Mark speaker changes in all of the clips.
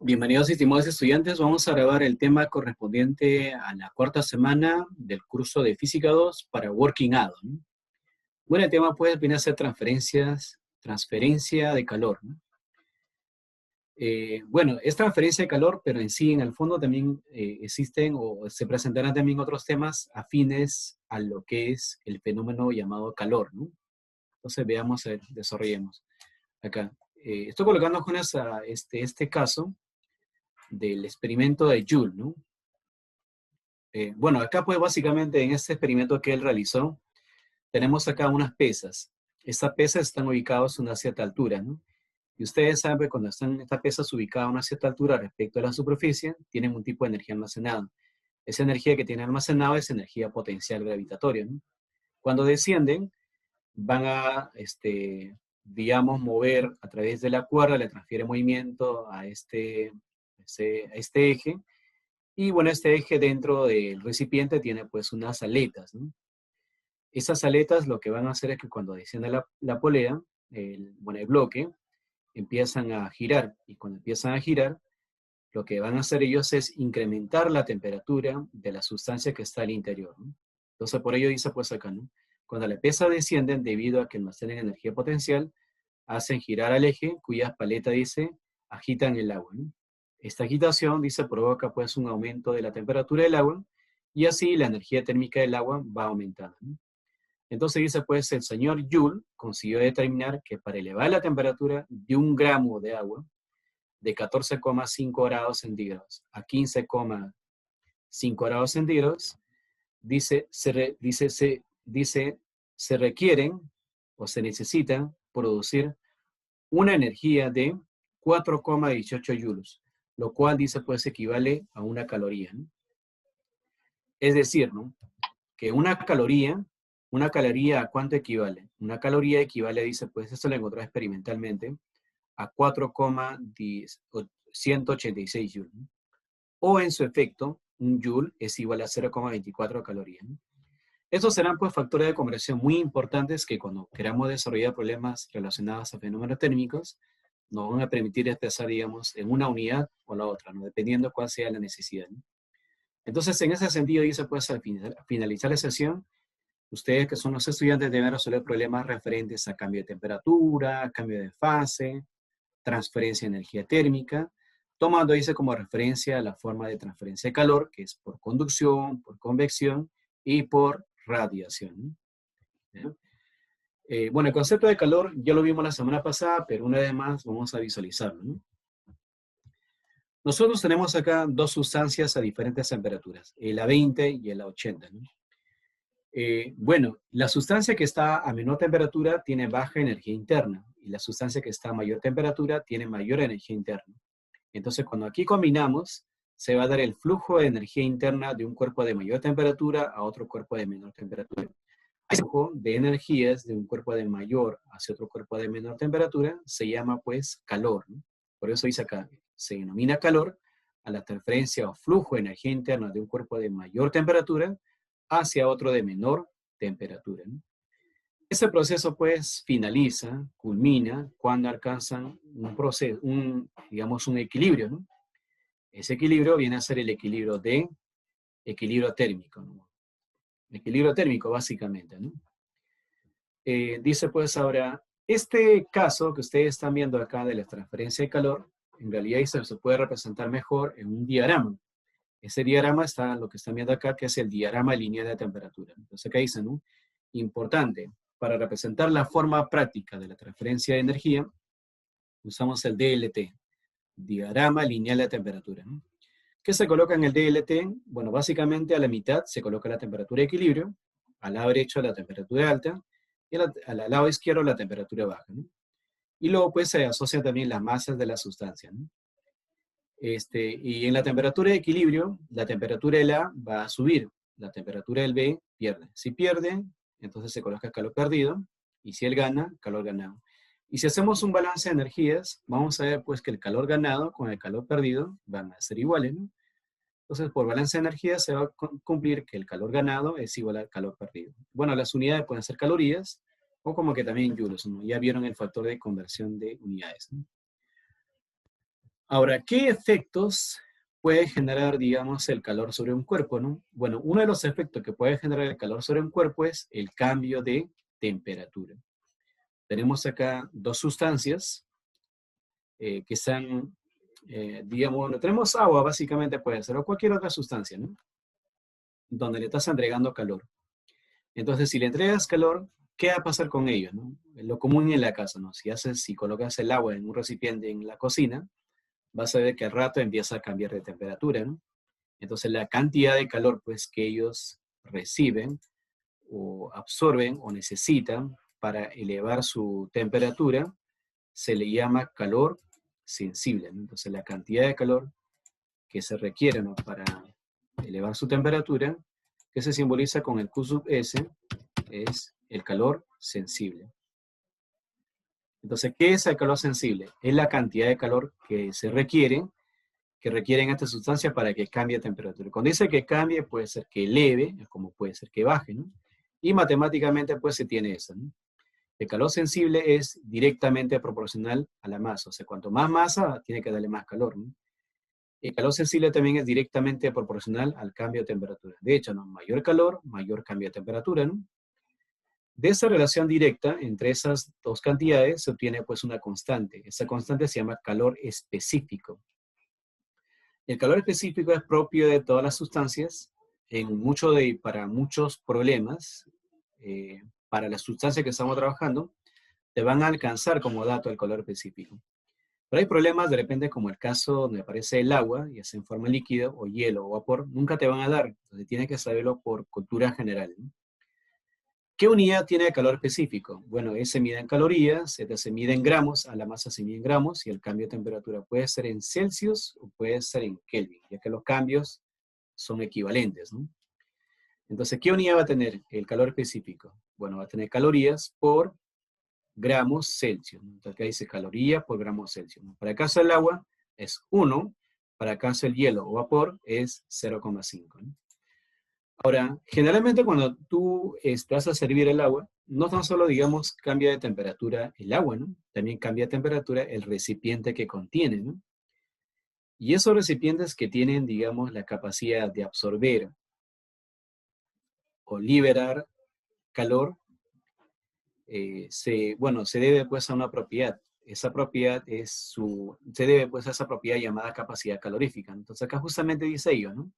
Speaker 1: Bienvenidos, estimados estudiantes. Vamos a grabar el tema correspondiente a la cuarta semana del curso de Física 2 para Working Out, ¿no? Bueno, el tema viene a ser transferencia de calor, ¿no? Bueno, es transferencia de calor, pero en sí, en el fondo también existen o se presentarán también otros temas afines a lo que es el fenómeno llamado calor, ¿no? Entonces veamos, desarrollemos acá. Estoy colocando con este caso del experimento de Joule, ¿no? Bueno, acá pues básicamente en este experimento que él realizó, tenemos acá unas pesas. Estas pesas están ubicadas a una cierta altura, ¿no? Y ustedes saben que cuando están estas pesas ubicadas a una cierta altura respecto a la superficie, tienen un tipo de energía almacenada. Esa energía que tienen almacenada es energía potencial gravitatoria, ¿no? Cuando descienden, van a, digamos, mover a través de la cuerda, le transfiere movimiento a este eje. Y bueno, este eje dentro del recipiente tiene pues unas aletas, ¿no? Esas aletas lo que van a hacer es que cuando desciende la polea, el bloque, empiezan a girar. Y cuando empiezan a girar, lo que van a hacer ellos es incrementar la temperatura de la sustancia que está al interior, ¿no? Entonces, por ello dice pues acá, ¿no? Cuando la pesa descienden, debido a que almacenan energía potencial, hacen girar al eje, cuyas paletas, dice, agitan el agua, ¿no? Esta agitación, dice, provoca pues un aumento de la temperatura del agua, y así la energía térmica del agua va aumentando, ¿no? Entonces dice, pues el señor Joule consiguió determinar que para elevar la temperatura de 1 gramo de agua de 14,5 grados centígrados a 15,5 grados centígrados, se requieren o se necesitan producir una energía de 4,18 joules, lo cual dice, pues equivale a una caloría, ¿no? Es decir, ¿no? Que una caloría, ¿a cuánto equivale? Una caloría equivale, dice, pues esto lo encontró experimentalmente, a 4,186 joules, ¿no? O en su efecto, un joule es igual a 0,24 calorías, ¿no? Estos serán pues factores de conversión muy importantes que cuando queramos desarrollar problemas relacionados a fenómenos térmicos, nos van a permitir expresar, digamos, en una unidad o la otra, ¿no? Dependiendo cuál sea la necesidad, ¿no? Entonces, en ese sentido, dice, pues al finalizar la sesión, ustedes que son los estudiantes deben resolver problemas referentes a cambio de temperatura, cambio de fase, transferencia de energía térmica, tomando, dice, como referencia la forma de transferencia de calor, que es por conducción, por convección y por radiación, ¿no? Bueno, el concepto de calor ya lo vimos la semana pasada, pero una vez más vamos a visualizarlo, ¿no? Nosotros tenemos acá dos sustancias a diferentes temperaturas, el A20 y el A80, ¿no? Bueno, la sustancia que está a menor temperatura tiene baja energía interna y la sustancia que está a mayor temperatura tiene mayor energía interna. Entonces, cuando aquí combinamos, se va a dar el flujo de energía interna de un cuerpo de mayor temperatura a otro cuerpo de menor temperatura. El flujo de energías de un cuerpo de mayor hacia otro cuerpo de menor temperatura se llama pues calor, ¿no? Por eso dice acá, se denomina calor a la transferencia o flujo de energía interna de un cuerpo de mayor temperatura hacia otro de menor temperatura, ¿no? Ese proceso pues finaliza, culmina, cuando alcanzan un proceso, digamos un equilibrio, ¿no? Ese equilibrio viene a ser el equilibrio térmico, ¿no? Equilibrio térmico básicamente, ¿no? Dice pues ahora, este caso que ustedes están viendo acá de la transferencia de calor, en realidad se puede representar mejor en un diagrama. Ese diagrama está, lo que están viendo acá, que es el diagrama lineal de temperatura. Entonces acá dicen, ¿no? Importante, para representar la forma práctica de la transferencia de energía, usamos el DLT, diagrama lineal de temperatura, ¿no? ¿Qué se coloca en el DLT? Bueno, básicamente a la mitad se coloca la temperatura de equilibrio, al lado derecho la temperatura alta y al lado izquierdo la temperatura baja, ¿no? Y luego pues se asocian también las masas de la sustancia, ¿no? Y en la temperatura de equilibrio, la temperatura del A va a subir, la temperatura del B pierde. Si pierde, entonces se coloca calor perdido, y si él gana, calor ganado. Y si hacemos un balance de energías, vamos a ver pues que el calor ganado con el calor perdido van a ser iguales, ¿no? Entonces, por balance de energía se va a cumplir que el calor ganado es igual al calor perdido. Bueno, las unidades pueden ser calorías o como que también joules, ¿no? Ya vieron el factor de conversión de unidades, ¿no? Ahora, ¿qué efectos puede generar, digamos, el calor sobre un cuerpo, ¿no? Bueno, uno de los efectos que puede generar el calor sobre un cuerpo es el cambio de temperatura. Tenemos acá dos sustancias que están, digamos, bueno, tenemos agua, básicamente puede ser, o cualquier otra sustancia, ¿no? Donde le estás entregando calor. Entonces, si le entregas calor, ¿qué va a pasar con ellos, no? Lo común en la casa, ¿no? Si colocas el agua en un recipiente en la cocina, vas a ver que al rato empieza a cambiar de temperatura, ¿no? Entonces, la cantidad de calor, pues, que ellos reciben o absorben o necesitan para elevar su temperatura, se le llama calor sensible, ¿no? Entonces, la cantidad de calor que se requiere, ¿no?, para elevar su temperatura, que se simboliza con el Q sub S, es el calor sensible. Entonces, ¿qué es el calor sensible? Es la cantidad de calor que se requiere, que requieren esta sustancia para que cambie de temperatura. Cuando dice que cambie, puede ser que eleve, como puede ser que baje, ¿no? Y matemáticamente, pues, se tiene eso, ¿no? El calor sensible es directamente proporcional a la masa. O sea, cuanto más masa, tiene que darle más calor, ¿no? El calor sensible también es directamente proporcional al cambio de temperatura. De hecho, ¿no?, mayor calor, mayor cambio de temperatura, ¿no? De esa relación directa entre esas dos cantidades se obtiene, pues, una constante. Esa constante se llama calor específico. El calor específico es propio de todas las sustancias para muchos problemas. Para las sustancias que estamos trabajando, te van a alcanzar como dato el calor específico. Pero hay problemas, de repente, como el caso donde aparece el agua, ya sea en forma líquida o hielo o vapor, nunca te van a dar. Entonces tienes que saberlo por cultura general, ¿no? ¿Qué unidad tiene el calor específico? Bueno, se mide en calorías, se mide en gramos, a la masa se mide en gramos, y el cambio de temperatura puede ser en Celsius o puede ser en Kelvin, ya que los cambios son equivalentes, ¿no? Entonces, ¿qué unidad va a tener el calor específico? Bueno, va a tener calorías por gramos Celsius, ¿no? Entonces, acá dice caloría por gramos Celsius, ¿no? Para el caso del agua es 1, para el caso del hielo o vapor es 0,5, ¿no? Ahora, generalmente cuando tú vas a servir el agua, no tan solo, digamos, cambia de temperatura el agua, ¿no? También cambia de temperatura el recipiente que contiene, ¿no? Y esos recipientes que tienen, digamos, la capacidad de absorber o liberar calor, se debe, pues, a una propiedad. Esa propiedad se debe, pues, a esa propiedad llamada capacidad calorífica. Entonces acá justamente dice ello, ¿no?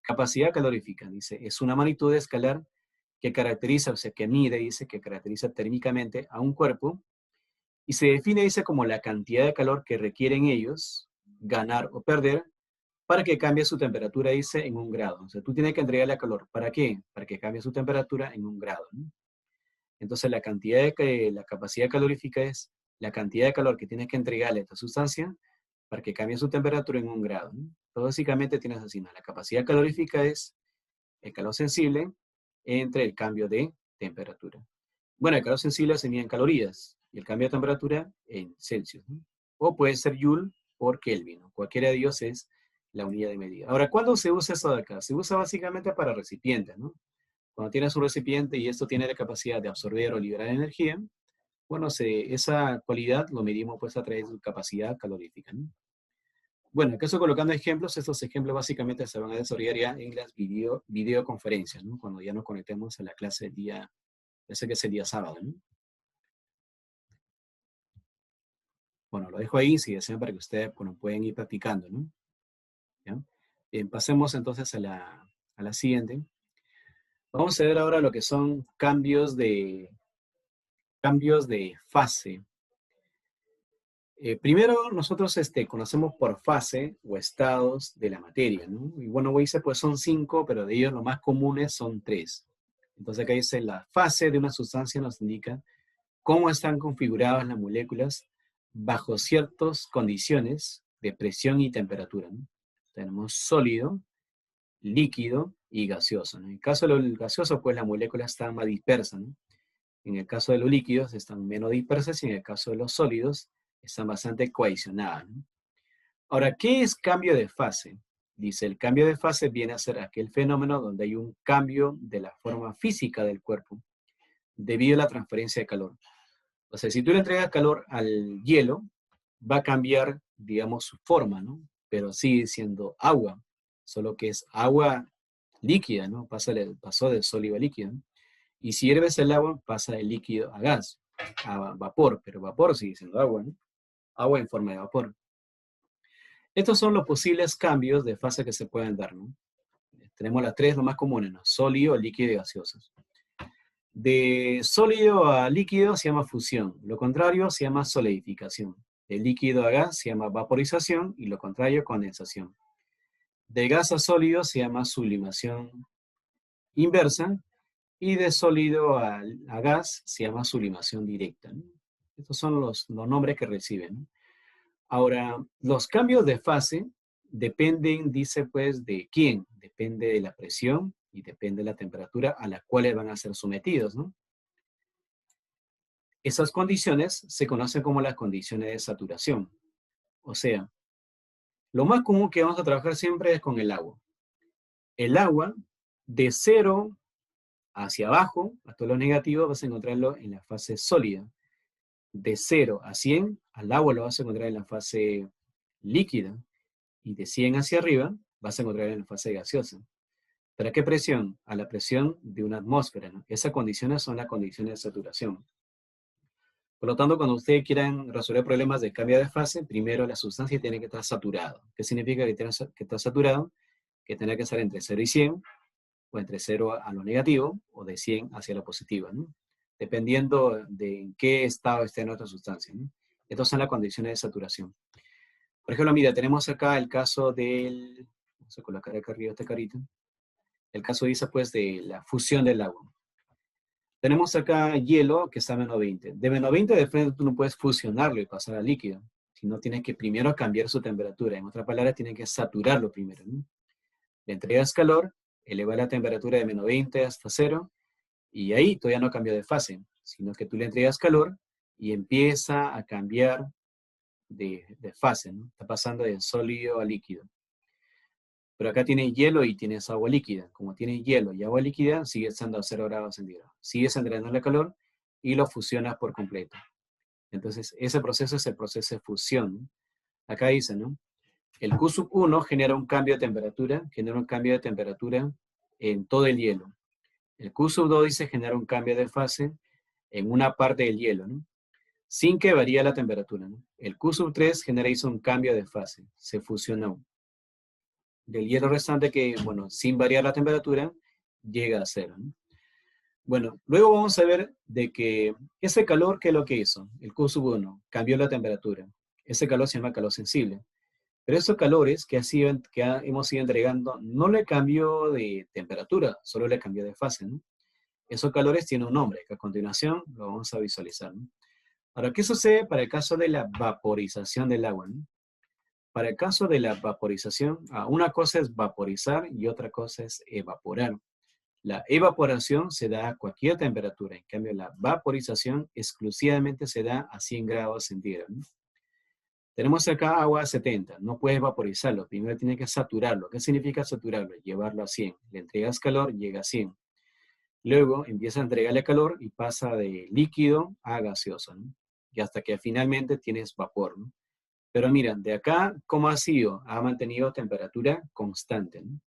Speaker 1: Capacidad calorífica, dice, es una magnitud escalar que caracteriza, o sea, que mide, dice, que caracteriza térmicamente a un cuerpo y se define, dice, como la cantidad de calor que requieren ellos ganar o perder para que cambie su temperatura, dice, en 1 grado. O sea, tú tienes que entregarle calor. ¿Para qué? Para que cambie su temperatura en 1 grado, ¿no? Entonces, la capacidad calorífica es la cantidad de calor que tienes que entregarle a esta sustancia para que cambie su temperatura en 1 grado, ¿no? Entonces, básicamente tienes así, ¿no? La capacidad calorífica es el calor sensible entre el cambio de temperatura. Bueno, el calor sensible se mide en calorías y el cambio de temperatura en Celsius, ¿no? O puede ser Joule por Kelvin, ¿no? Cualquiera de ellos es la unidad de medida. Ahora, ¿cuándo se usa eso de acá? Se usa básicamente para recipientes, ¿no? Cuando tienes un recipiente y esto tiene la capacidad de absorber o liberar energía, bueno, esa cualidad lo medimos, pues, a través de su capacidad calorífica, ¿no? Bueno, acá estoy colocando ejemplos. Estos ejemplos básicamente se van a desarrollar ya en las videoconferencias, ¿no? Cuando ya nos conectemos a la clase del día, ese que es el día sábado, ¿no? Bueno, lo dejo ahí si desean para que ustedes, bueno, pueden ir practicando, ¿no? ¿Ya? Bien, pasemos entonces a la siguiente. Vamos a ver ahora lo que son cambios de fase. Primero, nosotros conocemos por fase o estados de la materia, ¿no? Y bueno, dice, pues son 5, pero de ellos los más comunes son 3. Entonces acá dice, la fase de una sustancia nos indica cómo están configuradas las moléculas bajo ciertas condiciones de presión y temperatura, ¿no? Tenemos sólido, líquido y gaseoso, ¿no? En el caso de lo gaseoso, pues las moléculas están más dispersas, ¿no? En el caso de los líquidos están menos dispersas y en el caso de los sólidos están bastante cohesionadas, ¿no? Ahora, ¿qué es cambio de fase? Dice, el cambio de fase viene a ser aquel fenómeno donde hay un cambio de la forma física del cuerpo debido a la transferencia de calor. O sea, si tú le entregas calor al hielo, va a cambiar digamos, su forma, ¿no? Pero sigue siendo agua, solo que es agua líquida, ¿no? Pasó de sólido a líquido, ¿no? Y si hierves el agua, pasa de líquido a gas, a vapor, pero vapor sigue siendo agua, ¿no? Agua en forma de vapor. Estos son los posibles cambios de fase que se pueden dar, ¿no? Tenemos las tres, lo más comunes, ¿no? Sólido, líquido y gaseosos. De sólido a líquido se llama fusión, lo contrario se llama solidificación. De líquido a gas se llama vaporización y lo contrario condensación. De gas a sólido se llama sublimación inversa y de sólido a gas se llama sublimación directa, ¿no? Estos son los nombres que reciben, ¿no? Ahora, los cambios de fase dependen, dice pues, de quién. Depende de la presión y depende de la temperatura a la cual van a ser sometidos, ¿no? Esas condiciones se conocen como las condiciones de saturación. O sea, lo más común que vamos a trabajar siempre es con el agua. El agua, de 0 hacia abajo, a todo lo negativo, vas a encontrarlo en la fase sólida. De 0 a 100, al agua lo vas a encontrar en la fase líquida. Y de 100 hacia arriba, vas a encontrar en la fase gaseosa. ¿Pero a qué presión? A la presión de una atmósfera, ¿no? Esas condiciones son las condiciones de saturación. Por lo tanto, cuando ustedes quieran resolver problemas de cambio de fase, primero la sustancia tiene que estar saturada. ¿Qué significa que está saturado? Que tiene que estar entre 0 y 100, o entre 0 a lo negativo, o de 100 hacia lo positivo, ¿no? Dependiendo de en qué estado esté nuestra sustancia, ¿no? Estas son las condiciones de saturación. Por ejemplo, mira, tenemos acá el caso del, vamos a colocar acá arriba esta carita, el caso dice pues de la fusión del agua. Tenemos acá hielo que está a menos 20. De menos 20 de frente tú no puedes fusionarlo y pasar a líquido, sino tienes que primero cambiar su temperatura. En otras palabras, tienes que saturarlo primero, ¿no? Le entregas calor, eleva la temperatura de menos 20 hasta 0, y ahí todavía no cambió de fase, sino que tú le entregas calor y empieza a cambiar de fase, ¿no? Está pasando de sólido a líquido. Pero acá tiene hielo y tienes agua líquida. Como tiene hielo y agua líquida, sigue estando a 0 grados centígrados. Sigues entregando el calor y lo fusionas por completo. Entonces, ese proceso es el proceso de fusión. Acá dice, ¿no? El Q1 genera un cambio de temperatura, en todo el hielo. El Q2 dice genera un cambio de fase en una parte del hielo, ¿no? Sin que varíe la temperatura, ¿no? El Q3 hizo un cambio de fase, se fusionó. Del hielo restante que, bueno, sin variar la temperatura, llega a 0, ¿no? Bueno, luego vamos a ver de que ese calor, ¿qué es lo que hizo? El Q1 cambió la temperatura. Ese calor se llama calor sensible. Pero esos calores hemos ido entregando no le cambió de temperatura, solo le cambió de fase, ¿no? Esos calores tienen un nombre, que a continuación lo vamos a visualizar, ¿no? Ahora, ¿qué sucede para el caso de la vaporización del agua, ¿no? Para el caso de la vaporización, una cosa es vaporizar y otra cosa es evaporar. La evaporación se da a cualquier temperatura, en cambio la vaporización exclusivamente se da a 100 grados centígrados, ¿no? Tenemos acá agua a 70, no puedes vaporizarlo, primero tienes que saturarlo. ¿Qué significa saturarlo? Llevarlo a 100. Le entregas calor, llega a 100. Luego empieza a entregarle calor y pasa de líquido a gaseoso, ¿no? Y hasta que finalmente tienes vapor, ¿no? Pero mira, de acá, ¿cómo ha sido? Ha mantenido temperatura constante, ¿no?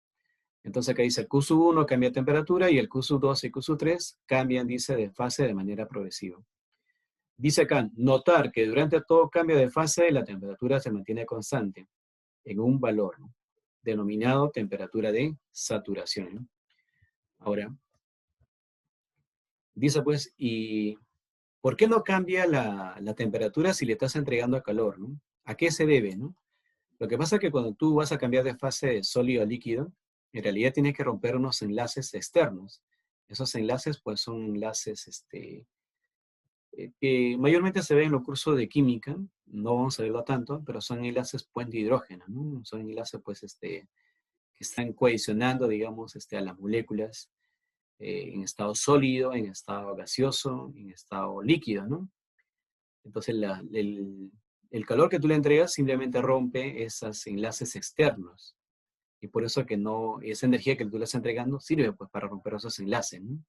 Speaker 1: Entonces acá dice el Q1 cambia de temperatura y el Q2 y Q3 cambian, dice, de fase de manera progresiva. Dice acá, notar que durante todo cambio de fase la temperatura se mantiene constante en un valor, ¿no? Denominado temperatura de saturación, ¿no? Ahora, dice pues, ¿y por qué no cambia la temperatura si le estás entregando calor, ¿no? ¿A qué se debe, no? Lo que pasa es que cuando tú vas a cambiar de fase de sólido a líquido, en realidad tienes que romper unos enlaces externos. Esos enlaces, pues, son enlaces que mayormente se ven en los cursos de química, no vamos a verlo tanto, pero son enlaces puente hidrógeno, ¿no? Son enlaces, pues, que están cohesionando, digamos, a las moléculas en estado sólido, en estado gaseoso, en estado líquido, ¿no? Entonces, el calor que tú le entregas simplemente rompe esos enlaces externos. Y por eso que no, esa energía que tú le estás entregando sirve pues para romper esos enlaces, ¿no?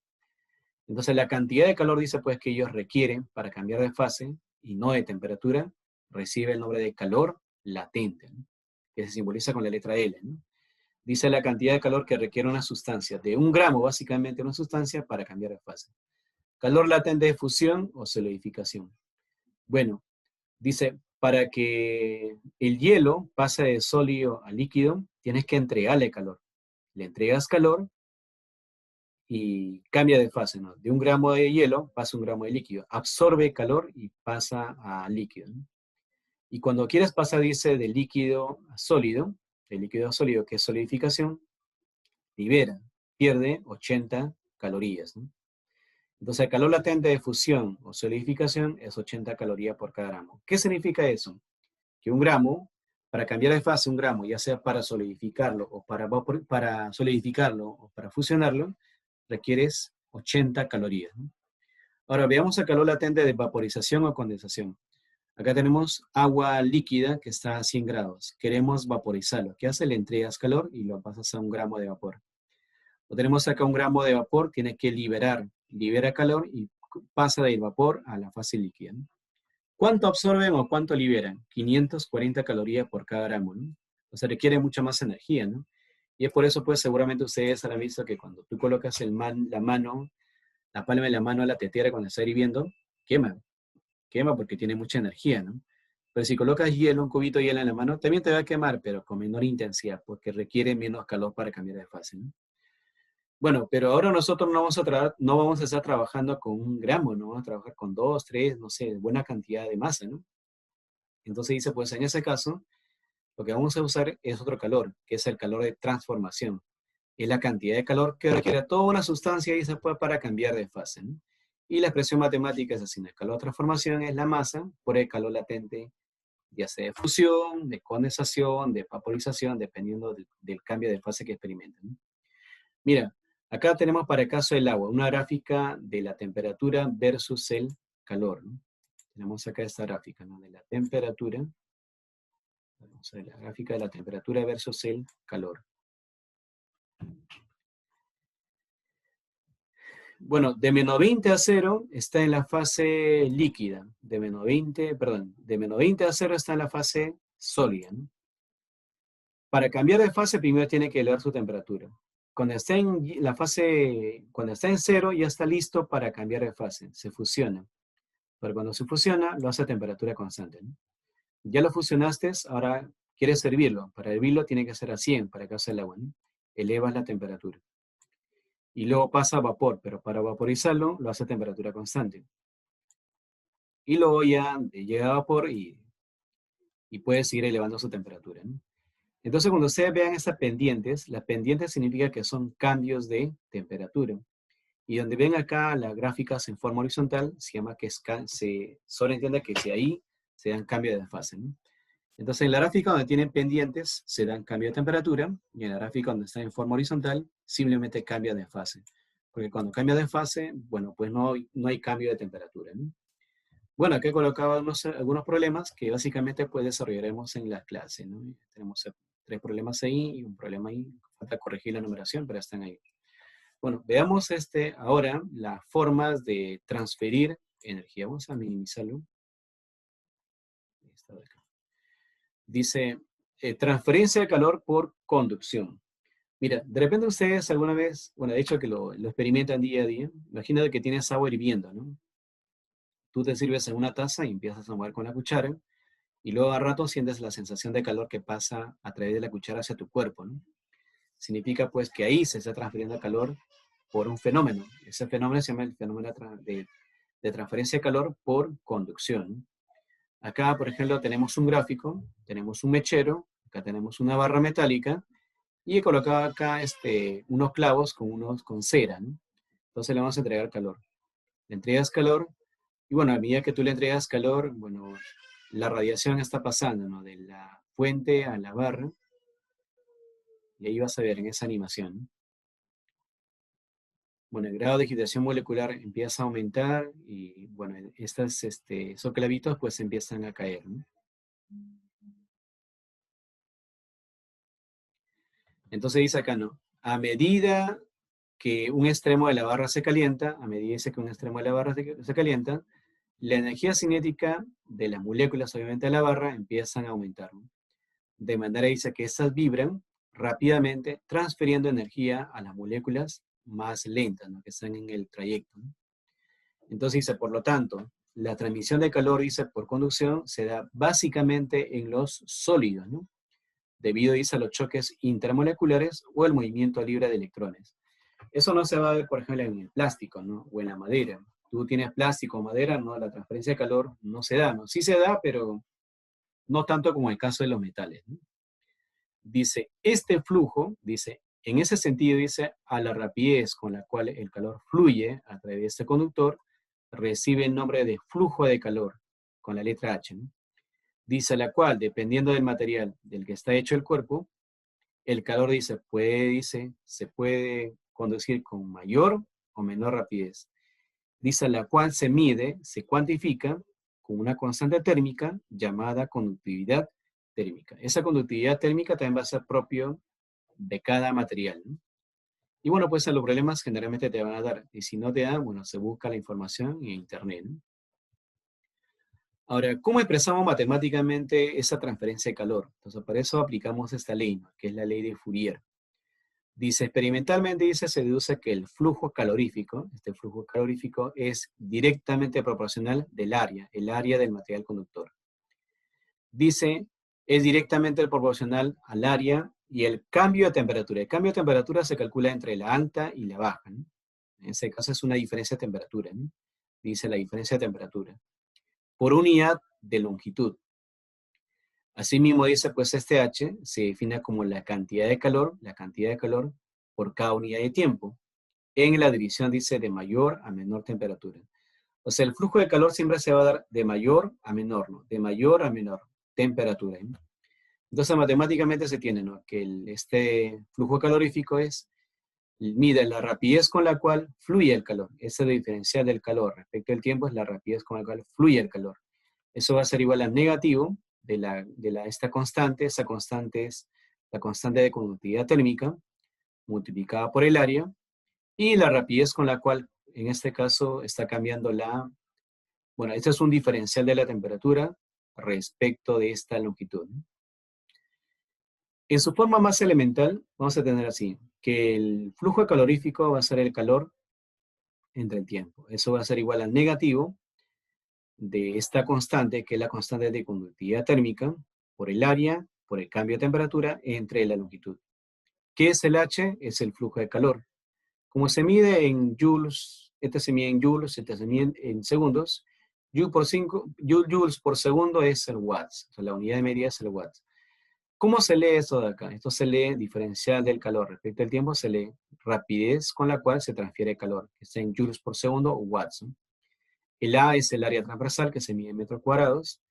Speaker 1: Entonces la cantidad de calor dice pues que ellos requieren para cambiar de fase y no de temperatura, recibe el nombre de calor latente, ¿no? Que se simboliza con la letra L, ¿no? Dice la cantidad de calor que requiere una sustancia, de 1 gramo básicamente una sustancia para cambiar de fase. Calor latente de fusión o solidificación. Bueno, dice, para que el hielo pase de sólido a líquido, tienes que entregarle calor. Le entregas calor y cambia de fase, ¿no? De 1 gramo de hielo pasa 1 gramo de líquido. Absorbe calor y pasa a líquido, ¿no? Y cuando quieres pasar, dice, de líquido a sólido, que es solidificación, libera, pierde 80 calorías, ¿no? Entonces, el calor latente de fusión o solidificación es 80 calorías por cada gramo. ¿Qué significa eso? Que 1 gramo, para cambiar de fase 1 gramo, ya sea para solidificarlo o para solidificarlo o para fusionarlo, requieres 80 calorías, ¿no? Ahora, veamos el calor latente de vaporización o condensación. Acá tenemos agua líquida que está a 100 grados. Queremos vaporizarlo. ¿Qué hace? Le entregas calor y lo pasas a 1 gramo de vapor. O tenemos acá 1 gramo de vapor, tiene que libera calor y pasa del vapor a la fase líquida, ¿no? ¿Cuánto absorben o cuánto liberan? 540 calorías por cada gramo, ¿no? O sea, requiere mucha más energía, ¿no? Y es por eso, pues, seguramente ustedes han visto que cuando tú colocas la palma de la mano a la tetera cuando está hirviendo, quema. Quema porque tiene mucha energía, ¿no? Pero si colocas hielo, un cubito de hielo en la mano, también te va a quemar, pero con menor intensidad, porque requiere menos calor para cambiar de fase, ¿no? Bueno, pero ahora nosotros no vamos a estar trabajando con 1 gramo, no vamos a trabajar con 2, 3, no sé, buena cantidad de masa, ¿no? Entonces dice, pues en ese caso, lo que vamos a usar es otro calor, que es el calor de transformación. Es la cantidad de calor que requiere toda una sustancia y se puede para cambiar de fase, ¿no? Y la expresión matemática es así, el calor de transformación es la masa por el calor latente, ya sea de fusión, de condensación, de vaporización, dependiendo del cambio de fase que experimenten, ¿no? Mira, acá tenemos para el caso del agua, una gráfica de la temperatura versus el calor, ¿no? Tenemos acá esta gráfica, ¿no? De la temperatura. Vamos a ver la gráfica de la temperatura versus el calor. Bueno, de menos 20 a 0 está en la fase líquida. De menos 20 a 0 está en la fase sólida, ¿no? Para cambiar de fase, primero tiene que elevar su temperatura. Cuando está cuando está en 0, ya está listo para cambiar de fase. Se fusiona. Pero cuando se fusiona, lo hace a temperatura constante, ¿no? Ya lo fusionaste, ahora quieres hervirlo. Para hervirlo tiene que ser a 100 para que haga el agua, ¿no? Elevas la temperatura. Y luego pasa a vapor, pero para vaporizarlo lo hace a temperatura constante. Y luego ya llega a vapor y puede seguir elevando su temperatura, ¿no? Entonces, cuando ustedes vean estas pendientes, las pendientes significa que son cambios de temperatura. Y donde ven acá las gráficas en forma horizontal, se llama que se sobreentiende que si ahí se dan cambios de fase, ¿no? Entonces, en la gráfica donde tienen pendientes, se dan cambio de temperatura, y en la gráfica donde está en forma horizontal, simplemente cambia de fase. Porque cuando cambia de fase, bueno, pues no hay cambio de temperatura, ¿no? Bueno, aquí he colocado algunos problemas que básicamente pues desarrollaremos en la clase, ¿no? Tenemos 3 problemas ahí y un problema ahí. Falta corregir la numeración, pero están ahí. Bueno, veamos ahora las formas de transferir energía. Vamos a minimizarlo. Esta de acá. Dice, transferencia de calor por conducción. Mira, de repente ustedes alguna vez, bueno, de hecho que lo experimentan día a día, imagínate que tienes agua hirviendo, ¿no? Tú te sirves en una taza y empiezas a mover con la cuchara, y luego a rato sientes la sensación de calor que pasa a través de la cuchara hacia tu cuerpo, ¿no? Significa pues que ahí se está transfiriendo calor por un fenómeno. Ese fenómeno se llama el fenómeno de transferencia de calor por conducción. Acá, por ejemplo, tenemos un gráfico, tenemos un mechero, acá tenemos una barra metálica, y he colocado acá unos clavos con cera, ¿no? Entonces le vamos a entregar calor. Le entregas calor, y bueno, a medida que tú le entregas calor, bueno, la radiación está pasando, ¿no? De la fuente a la barra, y ahí vas a ver en esa animación, ¿no? Bueno, el grado de agitación molecular empieza a aumentar y, bueno, esos clavitos pues empiezan a caer, ¿no? Entonces dice acá, ¿no? A medida que un extremo de la barra se calienta, a medida que un extremo de la barra se calienta, la energía cinética de las moléculas, obviamente, de la barra empiezan a aumentar, ¿no? de manera, dice, que estas vibran rápidamente, transfiriendo energía a las moléculas más lentas, ¿no?, que están en el trayecto, ¿no? Entonces dice, por lo tanto, la transmisión de calor, dice, por conducción se da básicamente en los sólidos, ¿no?, debido, dice, a los choques intermoleculares o el movimiento libre de electrones. Eso no se va a ver, por ejemplo, en el plástico, ¿no?, o en la madera. Tú tienes plástico o madera, ¿no?, la transferencia de calor no se da, ¿no? Sí se da, pero no tanto como el caso de los metales, ¿no? Dice, este flujo, dice, en ese sentido, dice, a la rapidez con la cual el calor fluye a través de este conductor, recibe el nombre de flujo de calor, con la letra H, ¿no? Dice, la cual, dependiendo del material del que está hecho el cuerpo, el calor, dice, se puede conducir con mayor o menor rapidez. Dice, la cual se mide, se cuantifica con una constante térmica llamada conductividad térmica. Esa conductividad térmica también va a ser propio de cada material, ¿no? Y bueno, pues a los problemas generalmente te van a dar. Y si no te dan, bueno, se busca la información en internet, ¿no? Ahora, ¿cómo expresamos matemáticamente esa transferencia de calor? Entonces, para eso aplicamos esta ley, ¿no?, que es la ley de Fourier. Dice, experimentalmente, dice, se deduce que el flujo calorífico, este flujo calorífico, es directamente proporcional del área, el área del material conductor. Dice, es directamente proporcional al área y el cambio de temperatura. El cambio de temperatura se calcula entre la alta y la baja, ¿no? En ese caso es una diferencia de temperatura, ¿no? Dice la diferencia de temperatura por unidad de longitud. Asimismo, dice, pues este H se define como la cantidad de calor por cada unidad de tiempo, en la división, dice, de mayor a menor temperatura. O sea, el flujo de calor siempre se va a dar de mayor a menor, ¿no?, de mayor a menor temperatura, ¿no? Entonces, matemáticamente se tiene, ¿no?, que este flujo calorífico mide la rapidez con la cual fluye el calor. Ese diferencial del calor respecto al tiempo es la rapidez con la cual fluye el calor. Eso va a ser igual a negativo esta constante. Esa constante es la constante de conductividad térmica multiplicada por el área y la rapidez con la cual, en este caso, está cambiando bueno, este es un diferencial de la temperatura respecto de esta longitud, ¿no? En su forma más elemental, vamos a tener así, que el flujo calorífico va a ser el calor entre el tiempo. Eso va a ser igual al negativo de esta constante, que es la constante de conductividad térmica, por el área, por el cambio de temperatura entre la longitud. ¿Qué es el H? Es el flujo de calor. Como se mide en joules, este se mide en joules, este se mide en segundos, joules por segundo es el watts, o sea, la unidad de medida es el watts. ¿Cómo se lee esto de acá? Esto se lee diferencial del calor. Respecto al tiempo, se lee rapidez con la cual se transfiere calor, que está en joules por segundo o watts, ¿no? El A es el área transversal, que se mide en metros cuadrados.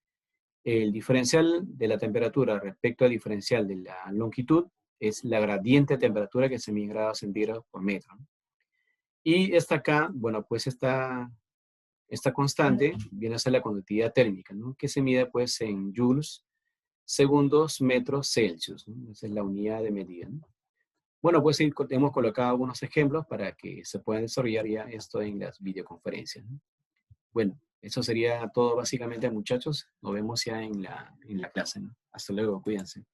Speaker 1: El diferencial de la temperatura respecto al diferencial de la longitud es la gradiente de temperatura, que se mide en grados centígrados por metro, ¿no? Y esta acá, bueno, pues esta constante viene a ser la conductividad térmica, ¿no?, que se mide pues en joules, segundos, metros, Celsius, ¿no? Esa es la unidad de medida, ¿no? Bueno, pues sí, hemos colocado algunos ejemplos para que se puedan desarrollar ya esto en las videoconferencias, ¿no? Bueno, eso sería todo básicamente, muchachos. Nos vemos ya en la clase, ¿no? Hasta luego, cuídense.